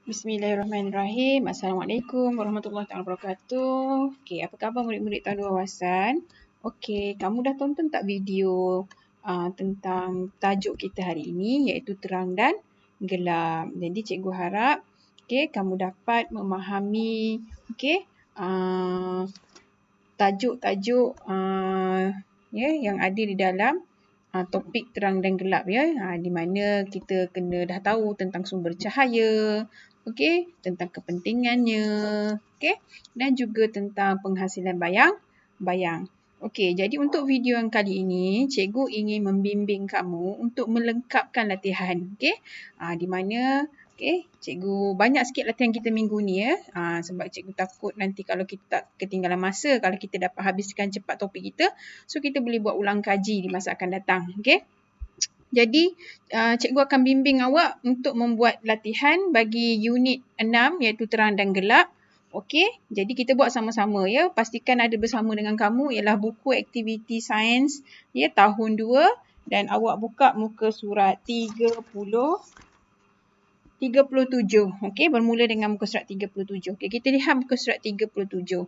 Bismillahirrahmanirrahim. Assalamualaikum warahmatullahi wabarakatuh. Okey, apa khabar murid-murid tahun 2 awasan? Okey, kamu dah tonton tak video tentang tajuk kita hari ini iaitu terang dan gelap. Jadi cikgu harap kamu dapat memahami tajuk-tajuk yang ada di dalam topik terang dan gelap di mana kita kena dah tahu tentang sumber cahaya, tentang kepentingannya, dan juga tentang penghasilan bayang. Jadi untuk video yang kali ini, cikgu ingin membimbing kamu untuk melengkapkan latihan, di mana cikgu banyak sikit latihan kita minggu ni sebab cikgu takut nanti kalau kita tak ketinggalan masa, kalau kita dapat habiskan cepat topik kita, so kita boleh buat ulang kaji di masa akan datang. Jadi cikgu akan bimbing awak untuk membuat latihan bagi unit 6 iaitu terang dan gelap. Jadi kita buat sama-sama ya. Pastikan ada bersama dengan kamu ialah buku aktiviti sains tahun 2 dan awak buka muka surat 37. Bermula dengan muka surat 37. Kita lihat muka surat 37.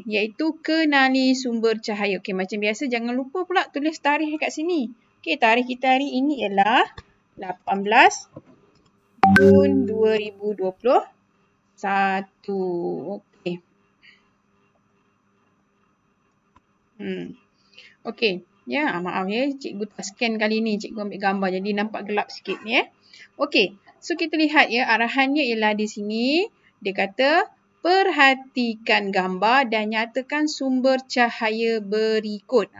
Iaitu kenali sumber cahaya. Macam biasa jangan lupa pula tulis tarikh kat sini. Tarikh kita hari ini ialah 18 Jun 2021. Maaf cikgu tak scan kali ni. Cikgu ambil gambar jadi nampak gelap sikit ni. So kita lihat arahannya ialah di sini. Dia kata perhatikan gambar dan nyatakan sumber cahaya berikut.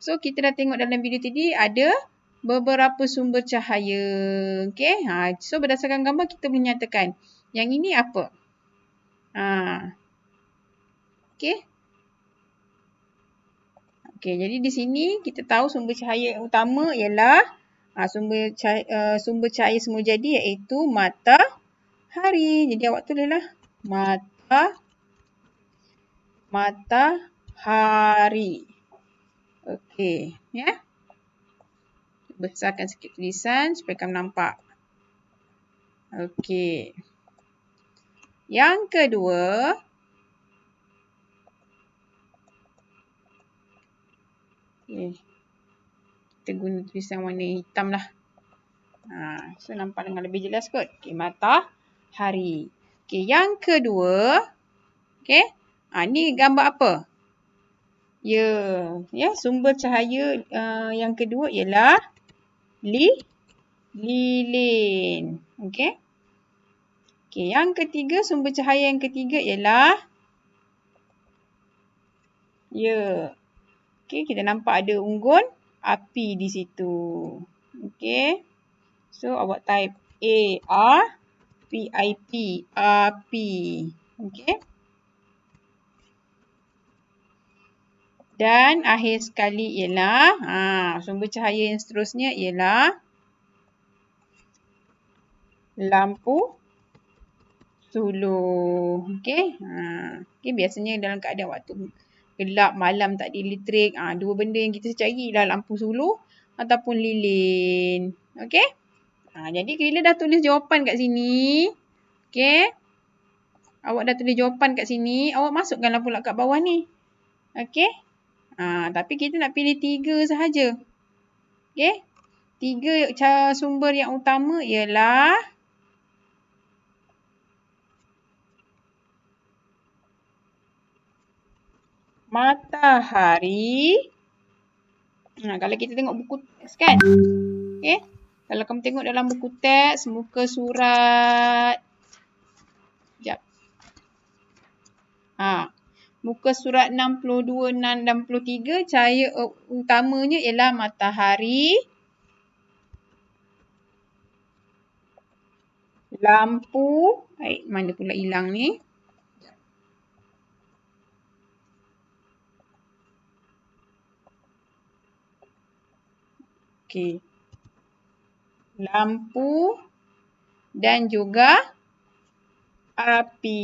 So kita dah tengok dalam video tadi ada beberapa sumber cahaya. So berdasarkan gambar kita boleh nyatakan yang ini apa? Jadi di sini kita tahu sumber cahaya yang utama ialah sumber cahaya semula jadi iaitu matahari. Jadi awak tulislah matahari. Besarkan sikit tulisan supaya kamu nampak. Yang kedua, kita guna tulisan warna hitam lah. So nampak dengan lebih jelas kot. Matahari. Yang kedua, ni gambar apa? Sumber cahaya yang kedua ialah lilin. Yang ketiga, sumber cahaya yang ketiga ialah kita nampak ada unggun api di situ. So awak type ARPIP, api. Dan akhir sekali ialah sumber cahaya yang seterusnya ialah lampu suluh. Biasanya dalam keadaan waktu gelap, malam tak ada elektrik, dua benda yang kita cari ialah lampu suluh ataupun lilin. Jadi bila dah tulis jawapan kat sini, awak dah tulis jawapan kat sini, awak masukkanlah pula kat bawah ni. Tapi kita nak pilih 3 sahaja. 3 sumber yang utama ialah matahari. Kalau kita tengok buku teks kan. Kalau kamu tengok dalam buku teks, muka surat. Muka surat 62 dan 63, cahaya utamanya ialah matahari, lampu. Mana pula hilang ni? Lampu dan juga api.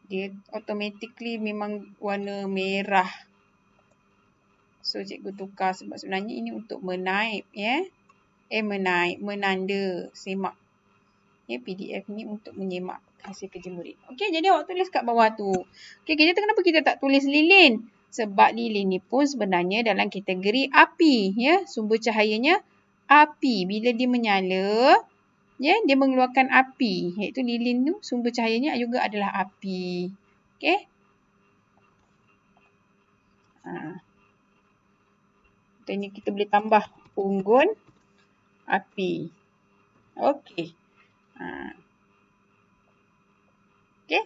Dia automatically memang warna merah. So cikgu tukar sebab sebenarnya ini untuk menaip Menaik, menanda, semak. PDF ni untuk menyemak hasil kerja murid. Okey, jadi awak tulis kat bawah tu. Okey, kenapa kita tak tulis lilin? Sebab lilin ni pun sebenarnya dalam kategori api. Ya, sumber cahayanya api. Bila dia menyala, ya, dia mengeluarkan api. Iaitu lilin tu sumber cahayanya juga adalah api. Okey. Contohnya kita boleh tambah unggun api. Okey. Okey.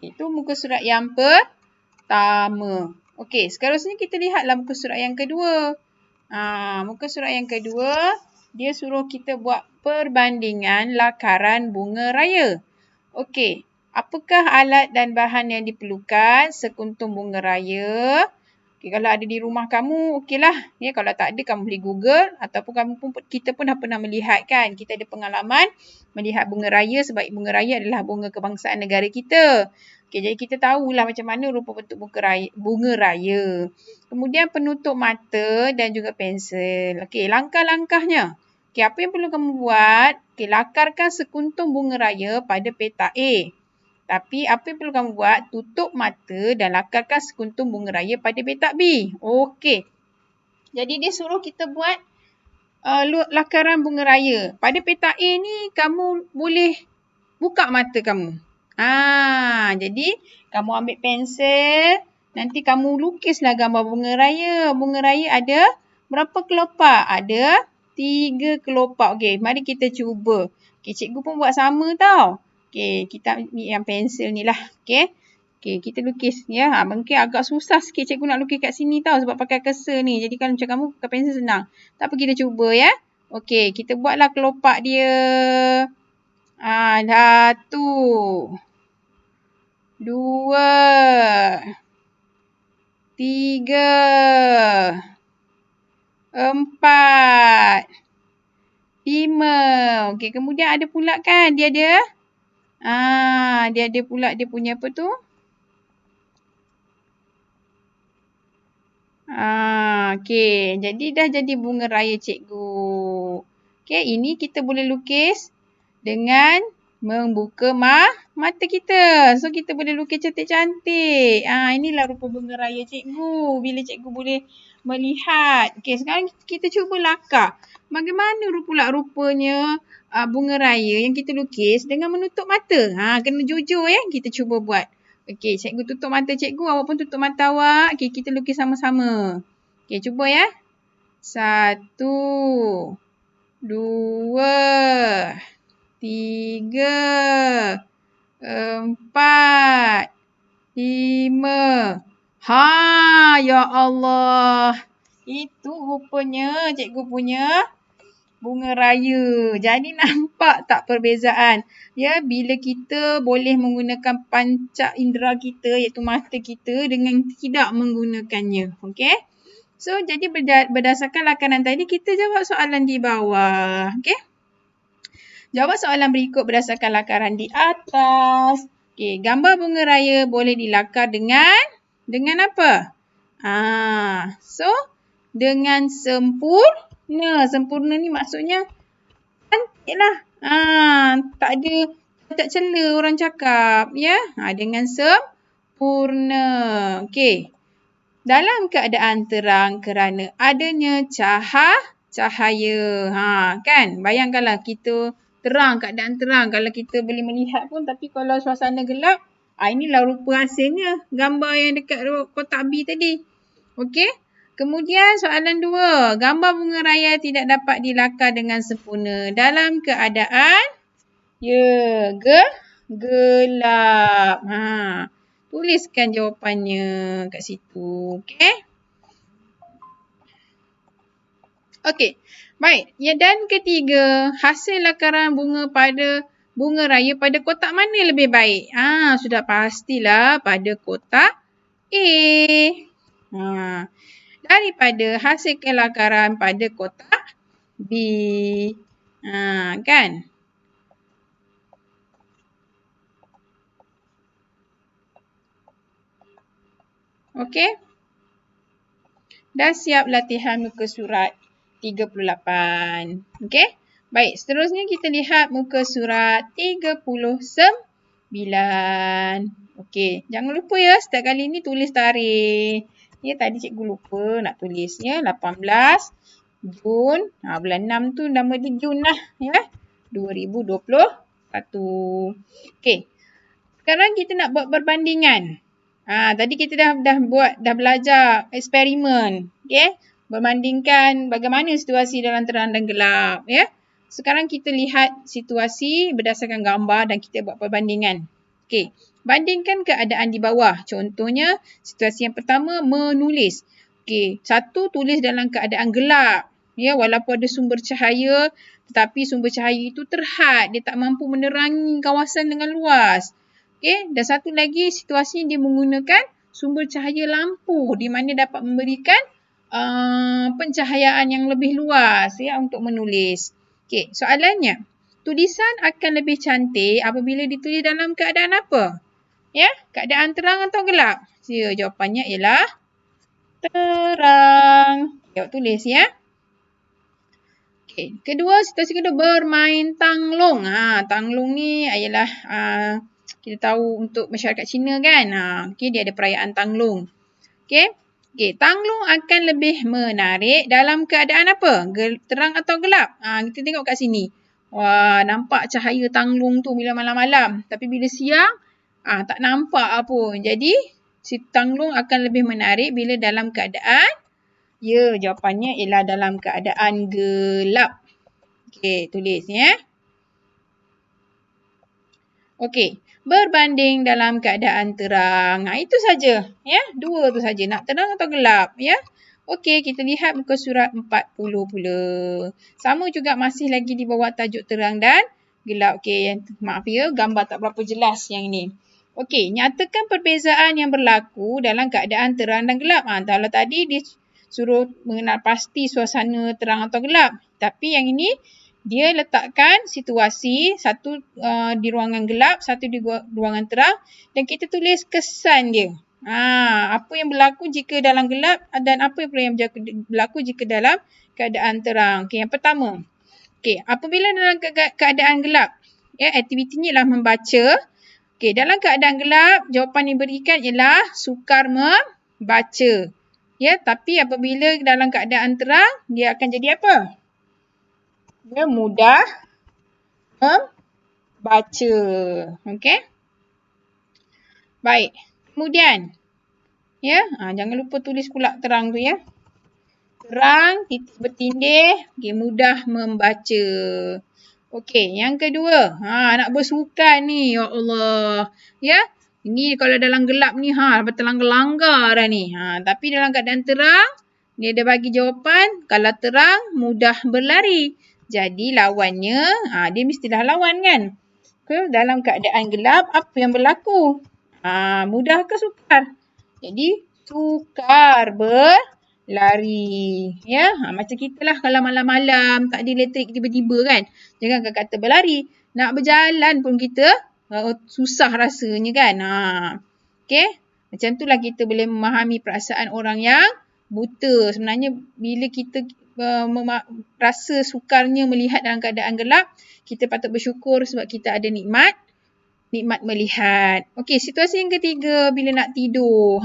Itu muka surat yang pertama. Okey, seterusnya kita lihatlah muka surat yang kedua. Muka surat yang kedua, dia suruh kita buat perbandingan lakaran bunga raya. Okey, apakah alat dan bahan yang diperlukan? Sekuntum bunga raya. Okay, kalau ada di rumah kamu, okeylah. Ya, kalau tak ada, kamu boleh Google. Ataupun kita pun dah pernah melihat kan. Kita ada pengalaman melihat bunga raya sebab bunga raya adalah bunga kebangsaan negara kita. Okay, jadi kita tahulah macam mana rupa bentuk bunga raya. Kemudian penutup mata dan juga pensel. Okey, langkah-langkahnya. Okay, apa yang perlu kamu buat? Okay, lakarkan sekuntum bunga raya pada petak A. Tapi apa yang perlu kamu buat? Tutup mata dan lakarkan sekuntum bunga raya pada petak B. Okey. Jadi dia suruh kita buat lakaran bunga raya. Pada petak A ni kamu boleh buka mata kamu. Jadi kamu ambil pensel. Nanti kamu lukislah gambar bunga raya. Bunga raya ada berapa kelopak? Ada 3 kelopak. Okey, mari kita cuba. Okey, cikgu pun buat sama tau. Okey, kita yang pensel ni lah. Okey. Okey, kita lukis ya. Mungkin agak susah sikit cikgu nak lukis kat sini tau sebab pakai cursor ni. Jadi kalau macam kamu pakai pensel senang. Tak apa, kita cuba ya. Okey, kita buatlah kelopak dia. 1, 2, 3, 4, 5. Okey, kemudian ada pula kan dia ada dia ada pula dia punya apa tu? Okey, jadi dah jadi bunga raya cikgu. Okey, ini kita boleh lukis dengan membuka mata kita. So, kita boleh lukis cantik-cantik. Inilah rupa bunga raya cikgu. Bila cikgu boleh melihat. Okey, sekarang kita cuba lakar. Bagaimana pula rupanya bunga raya yang kita lukis dengan menutup mata? Kena jujur ya. Kita cuba buat. Okey, cikgu tutup mata cikgu. Awak pun tutup mata awak. Okey, kita lukis sama-sama. Okey, cuba ya. 1, 2, 3, 4, 5. Ya Allah. Itu rupanya cikgu punya bunga raya. Jadi nampak tak perbezaan? Ya, bila kita boleh menggunakan panca indera kita iaitu mata kita dengan tidak menggunakannya. Okey? So, jadi berdasarkan lakaran tadi kita jawab soalan di bawah. Okey? Jawab soalan berikut berdasarkan lakaran di atas. Okey, gambar bunga raya boleh dilakar dengan apa? So, dengan sempurna. Sempurna ni maksudnya cantik lah. Tak ada tak cela orang cakap. Ya, dengan sempurna. Okey. Dalam keadaan terang kerana adanya cahaya. Kan? Bayangkanlah kita terang, keadaan terang. Kalau kita boleh melihat pun, tapi kalau suasana gelap, inilah rupa hasilnya. Gambar yang dekat kotak B tadi. Okey. Kemudian soalan 2. Gambar bunga raya tidak dapat dilakar dengan sempurna dalam keadaan gelap. Tuliskan jawapannya kat situ. Okey. Okey. Baik. Dan ketiga, hasil lakaran bunga raya pada kotak mana lebih baik? Sudah pastilah pada kotak A. Daripada hasil kelakaran pada kotak B. Kan? Okey. Dah siap latihan muka surat 38. Okey. Baik, seterusnya kita lihat muka surat 39. Okey, jangan lupa ya setiap kali ni tulis tarikh. Ya, tadi cikgu lupa nak tulis ya. 18 Jun. Bulan 6 tu nama dia Jun lah ya. 2021. Okey. Sekarang kita nak buat perbandingan. Tadi kita dah belajar eksperimen. Okey. Berbandingkan bagaimana situasi dalam terang dan gelap ya. Sekarang kita lihat situasi berdasarkan gambar dan kita buat perbandingan. Okey, bandingkan keadaan di bawah. Contohnya situasi yang pertama menulis. Okey, satu tulis dalam keadaan gelap. Ya, walaupun ada sumber cahaya tetapi sumber cahaya itu terhad, dia tak mampu menerangi kawasan dengan luas. Okey, dan satu lagi situasi dia menggunakan sumber cahaya lampu di mana dapat memberikan pencahayaan yang lebih luas ya untuk menulis. Okey, soalannya, tulisan akan lebih cantik apabila ditulis dalam keadaan apa? Ya, keadaan terang atau gelap? Ya, jawapannya ialah terang. Jawab tulis ya. Okey, kedua, situasi kedua bermain tanglung. Tanglung ni ialah kita tahu untuk masyarakat Cina kan. Okey, dia ada perayaan tanglung. Okey. Okey, tanglung akan lebih menarik dalam keadaan apa? Terang atau gelap? Kita tengok kat sini. Wah, nampak cahaya tanglung tu bila malam-malam. Tapi bila siang, tak nampak pun. Jadi, si tanglung akan lebih menarik bila dalam keadaan, ya, jawapannya ialah dalam keadaan gelap. Okey, tulis ya. Okey, berbanding dalam keadaan terang. Itu saja. Ya, dua tu saja. Nak terang atau gelap. Ya. Okey, kita lihat muka surat 40 pula. Sama juga masih lagi di bawah tajuk terang dan gelap. Okey, maaf ya, gambar tak berapa jelas yang ini. Okey, nyatakan perbezaan yang berlaku dalam keadaan terang dan gelap. Kalau tadi disuruh mengenal pasti suasana terang atau gelap. Tapi yang ini, dia letakkan situasi, satu di ruangan gelap, satu di ruangan terang dan kita tulis kesan dia. Apa yang berlaku jika dalam gelap dan apa yang berlaku jika dalam keadaan terang. Okey, yang pertama. Okey, apabila dalam keadaan gelap, ya, aktivitinya ialah membaca. Okey, dalam keadaan gelap, jawapan yang diberikan ialah sukar membaca. Ya, tapi apabila dalam keadaan terang, dia akan jadi apa? Dia mudah membaca. Okey. Baik. Kemudian, ya, jangan lupa tulis pula terang tu ya. Terang, titik bertindih, okay, mudah membaca. Okey, yang kedua, nak bersukan ni, ya Allah. Ya, ini kalau dalam gelap ni, bertelanggar-langgar dah ni. Tapi dalam keadaan terang, dia ada bagi jawapan, kalau terang, mudah berlari. Jadi lawannya, dia mestilah lawan kan. Okay, dalam keadaan gelap, apa yang berlaku? Mudah ke sukar? Jadi sukar berlari. Ya, macam kita lah kalau malam-malam tak ada elektrik tiba-tiba kan. Jangan kata berlari. Nak berjalan pun kita susah rasanya kan. Okay, macam itulah kita boleh memahami perasaan orang yang buta. Sebenarnya bila kita rasa sukarnya melihat dalam keadaan gelap, kita patut bersyukur sebab kita ada nikmat melihat. Okey, situasi yang ketiga bila nak tidur.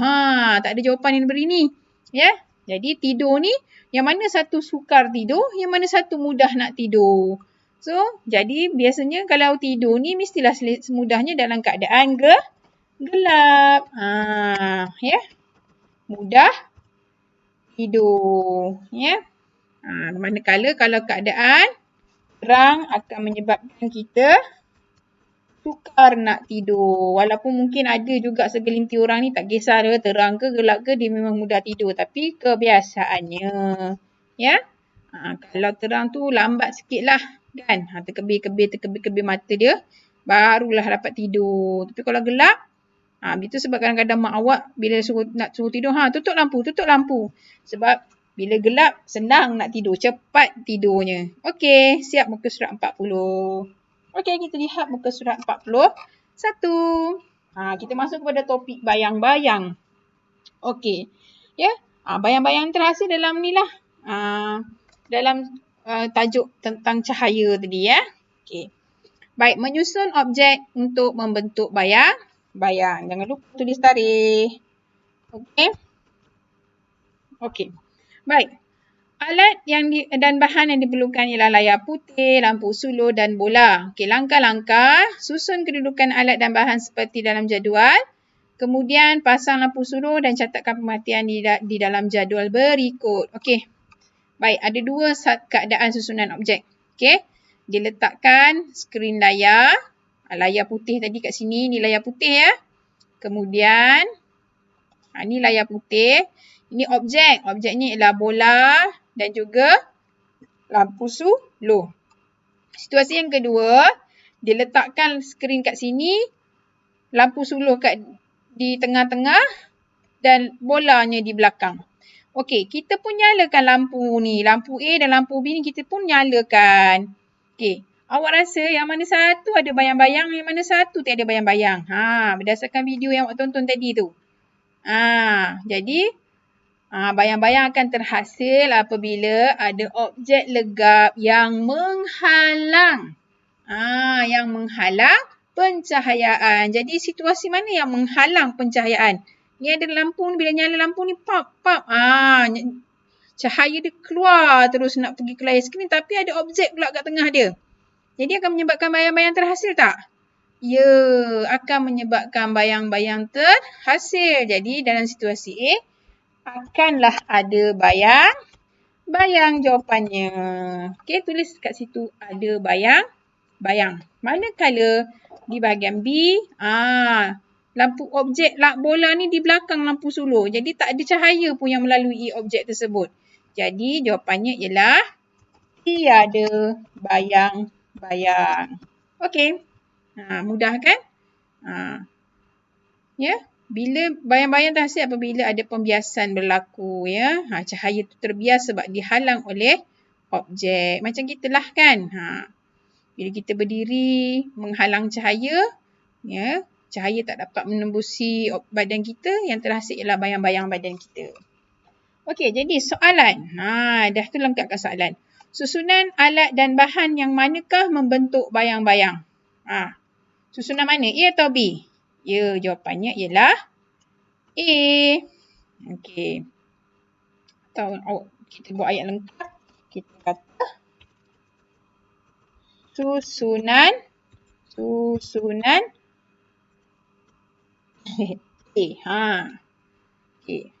Tak ada jawapan yang diberi ni. Ya. Jadi tidur ni yang mana satu sukar tidur, yang mana satu mudah nak tidur. So, jadi biasanya kalau tidur ni mestilah semudahnya dalam keadaan gelap. Ya. Mudah tidur. Ya. Manakala kalau keadaan terang akan menyebabkan kita sukar nak tidur. Walaupun mungkin ada juga segelintir orang ni tak kisah dia terang ke gelap ke, dia memang mudah tidur. Tapi kebiasaannya. Ya. Kalau terang tu lambat sikit lah kan. Terkebir-kebir mata dia. Barulah dapat tidur. Tapi kalau gelap, itu sebab kadang-kadang mak awak bila nak suruh tidur, tutup lampu. Sebab bila gelap, senang nak tidur. Cepat tidurnya. Okey, siap muka surat 40. Okey, kita lihat muka surat 41. Kita masuk kepada topik bayang-bayang. Okey. Ya, bayang-bayang terasa dalam ni lah. dalam tajuk tentang cahaya tadi ya. Okey. Baik, menyusun objek untuk membentuk bayang. Jangan lupa tulis tarikh. Okey. Okey. Baik. Alat dan bahan yang diperlukan ialah layar putih, lampu suluh dan bola. Okey, langkah-langkah, susun kedudukan alat dan bahan seperti dalam jadual. Kemudian pasang lampu suluh dan catatkan pemerhatian di dalam jadual berikut. Okey. Baik, ada dua keadaan susunan objek. Okey. Diletakkan skrin layar. Layar putih tadi kat sini, ni layar putih ya. Kemudian ni layar putih. Ini objek. Objeknya ialah bola dan juga lampu suluh. Situasi yang kedua, diletakkan skrin kat sini, lampu suluh di tengah-tengah dan bolanya di belakang. Okey, kita pun nyalakan lampu ni. Lampu A dan lampu B ni kita pun nyalakan. Okey, awak rasa yang mana satu ada bayang-bayang, yang mana satu tak ada bayang-bayang? Berdasarkan video yang awak tonton tadi tu. Jadi bayang-bayang akan terhasil apabila ada objek legap yang menghalang. Yang menghalang pencahayaan. Jadi situasi mana yang menghalang pencahayaan? Ni ada lampu ni, bila nyala lampu ni pop. Cahaya dia keluar terus nak pergi ke layar skrin tapi ada objek pula kat tengah dia. Jadi akan menyebabkan bayang-bayang terhasil tak? Ya, akan menyebabkan bayang-bayang terhasil. Jadi dalam situasi A, akanlah ada bayang jawapannya. Okey, tulis kat situ ada bayang. Manakala di bahagian B, lampu objek bola ni di belakang lampu suluh. Jadi tak ada cahaya pun yang melalui objek tersebut. Jadi jawapannya ialah tiada bayang-bayang. Okey. Mudah kan? Ya. Bila bayang-bayang terhasil apabila ada pembiasan berlaku ya. Cahaya tu terbias sebab dihalang oleh objek. Macam kita lah kan. Bila kita berdiri menghalang cahaya, ya, cahaya tak dapat menembusi badan kita, yang terhasil ialah bayang-bayang badan kita. Okey, jadi soalan. Dah tu lengkapkan soalan. Susunan alat dan bahan yang manakah membentuk bayang-bayang? Susunan mana? A atau B? Ya, jawapannya ialah A. Okey. Kita buat ayat lengkap. Kita kata susunan A. Okey.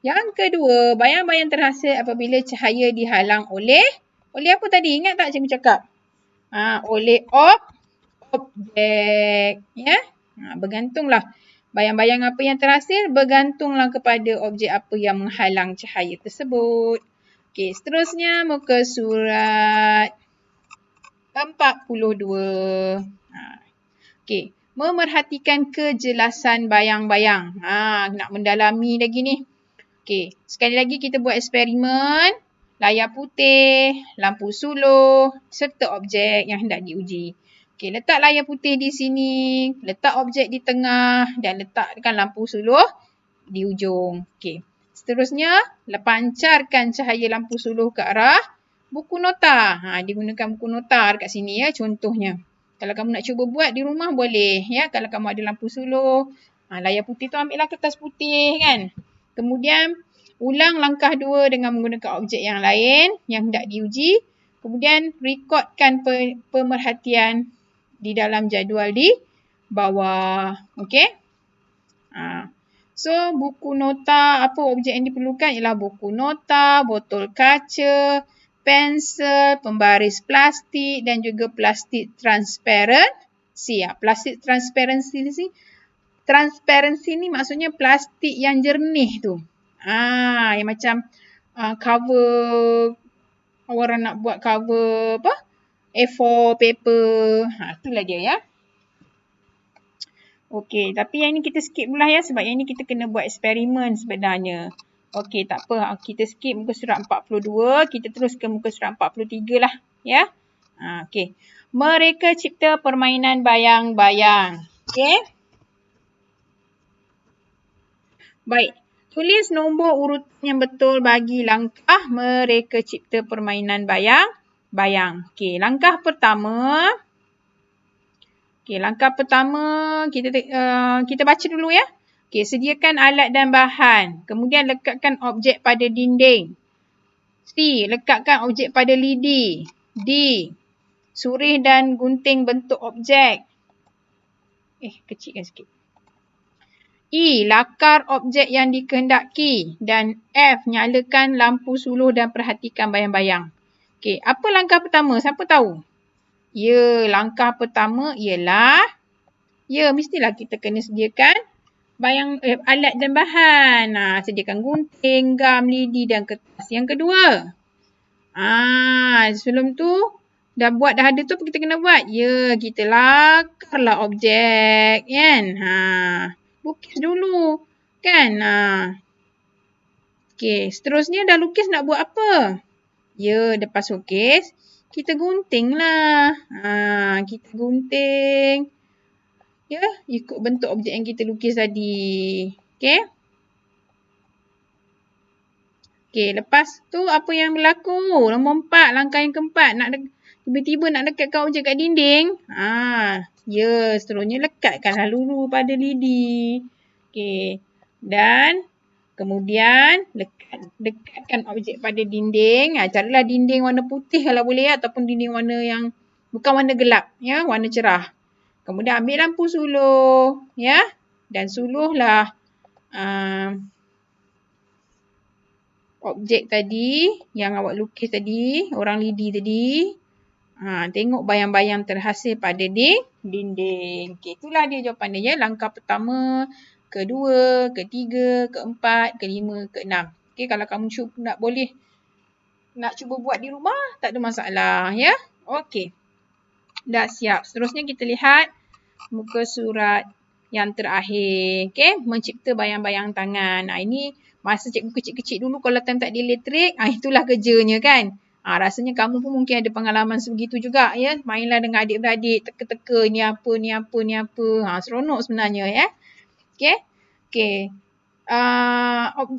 Yang kedua, bayang-bayang terhasil apabila cahaya dihalang oleh apa tadi? Ingat tak cikgu cakap? Oleh objek. Ya? Bergantunglah. Bayang-bayang apa yang terhasil bergantunglah kepada objek apa yang menghalang cahaya tersebut. Okey, seterusnya muka surat 42. Okey, memerhatikan kejelasan bayang-bayang. Nak mendalami lagi ni. Okey, sekali lagi kita buat eksperimen. Layar putih, lampu suluh serta objek yang hendak diuji. Okey, letak layar putih di sini, letak objek di tengah dan letakkan lampu suluh di ujung. Okey, seterusnya pancarkan cahaya lampu suluh ke arah buku nota. Digunakan buku nota dekat sini ya contohnya. Kalau kamu nak cuba buat di rumah boleh ya. Kalau kamu ada lampu suluh, layar putih tu ambillah kertas putih kan. Kemudian ulang langkah 2 dengan menggunakan objek yang lain yang hendak diuji. Kemudian rekodkan pemerhatian di dalam jadual di bawah. Okey. So buku nota, apa objek yang diperlukan ialah buku nota, botol kaca, pensel, pembaris plastik dan juga plastik transparansi. Plastik transparansi ni maksudnya plastik yang jernih tu. Yang macam cover, orang nak buat cover apa? A4 paper. Itulah dia ya. Okey, tapi yang ni kita skip pula ya sebab yang ni kita kena buat eksperimen sebenarnya. Okey, tak apa. Kita skip muka surat 42. Kita terus ke muka surat 43 lah. Ya. Okey. Mereka cipta permainan bayang-bayang. Okey. Baik. Tulis nombor urut yang betul bagi langkah mereka cipta permainan bayang-bayang. Okey, langkah pertama. Kita baca dulu ya. Okey, sediakan alat dan bahan. Kemudian lekatkan objek pada dinding. C. Lekatkan objek pada lidi. D. Surih dan gunting bentuk objek. Kecilkan sikit. E. Lakar objek yang dikehendaki. Dan F. Nyalakan lampu suluh dan perhatikan bayang-bayang. Okey, apa langkah pertama? Siapa tahu? Ya, langkah pertama ialah mestilah kita kena sediakan alat dan bahan. Sediakan gunting, gam, lidi dan kertas. Yang kedua, sebelum tu dah ada tu apa kita kena buat? Ya, kita lakarlah objek kan. Lukis dulu kan. Okey, seterusnya dah lukis nak buat apa? Ya, lepas lukis kita gunting lah. Kita gunting. Ya, ikut bentuk objek yang kita lukis tadi. Okey. Okey, lepas tu apa yang berlaku? Nombor 4, langkah yang keempat. Tiba-tiba nak lekatkan objek kat dinding. Ya, seterusnya lekatkanlah dulu pada lidi. Okey. Dan kemudian dekatkan objek pada dinding. Carilah dinding warna putih kalau boleh ataupun dinding warna yang bukan warna gelap, ya, warna cerah. Kemudian ambil lampu suluh, ya, dan suluhlah objek tadi yang awak lukis tadi, orang lidi tadi. Tengok bayang-bayang terhasil pada dinding. Okey, itulah dia jawapan dia, ya. Langkah pertama, kedua, ketiga, keempat, kelima, keenam. Okey, kalau kamu nak cuba buat di rumah, tak ada masalah, ya. Okey. Dah siap. Seterusnya kita lihat muka surat yang terakhir. Okey, mencipta bayang-bayang tangan. Ini masa cikgu kecil-kecil dulu kalau time tak ada elektrik, itulah kerjanya kan. Rasanya kamu pun mungkin ada pengalaman sebegitu juga, ya. Mainlah dengan adik-beradik, teka-teka ni apa. Seronok sebenarnya, ya. Okey.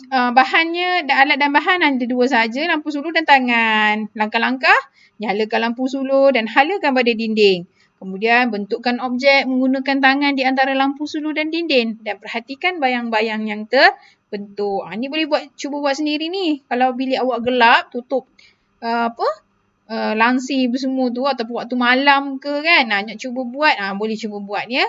Bahannya, alat dan bahan ada 2 saja, lampu suluh dan tangan. Langkah-langkah, nyalakan lampu suluh dan halakan pada dinding. Kemudian bentukkan objek menggunakan tangan di antara lampu suluh dan dinding dan perhatikan bayang-bayang yang terbentuk. Ni boleh cuba buat sendiri ni. Kalau bilik awak gelap, tutup langsir semua tu ataupun waktu malam ke kan, nak cuba buat, boleh cuba buat, ya.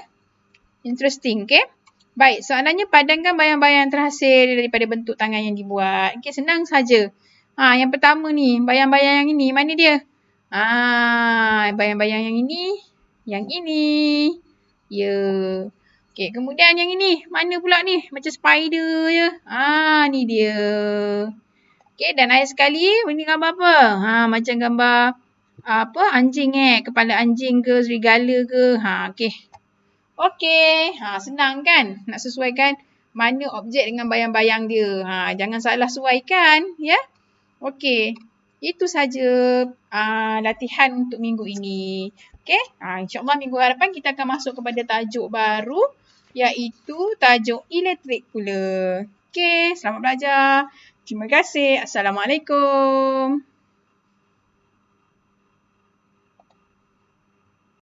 Interesting, okey. Baik, soalannya padankan bayang-bayang terhasil daripada bentuk tangan yang dibuat. Okey, senang saja. Yang pertama ni, bayang-bayang yang ini, mana dia? Bayang-bayang yang ini, yang ini. Ya. Okey, kemudian yang ini, mana pula ni? Macam spider je. Ni dia. Okey, dan akhir sekali, ini gambar apa? Macam gambar anjing kepala anjing ke, serigala ke. Okey. Senang kan? Nak sesuaikan mana objek dengan bayang-bayang dia. Jangan salah sesuaikan, ya. Okey. Itu saja latihan untuk minggu ini. Okey. InsyaAllah minggu hadapan kita akan masuk kepada tajuk baru, iaitu tajuk elektrik pula. Okey, selamat belajar. Terima kasih. Assalamualaikum.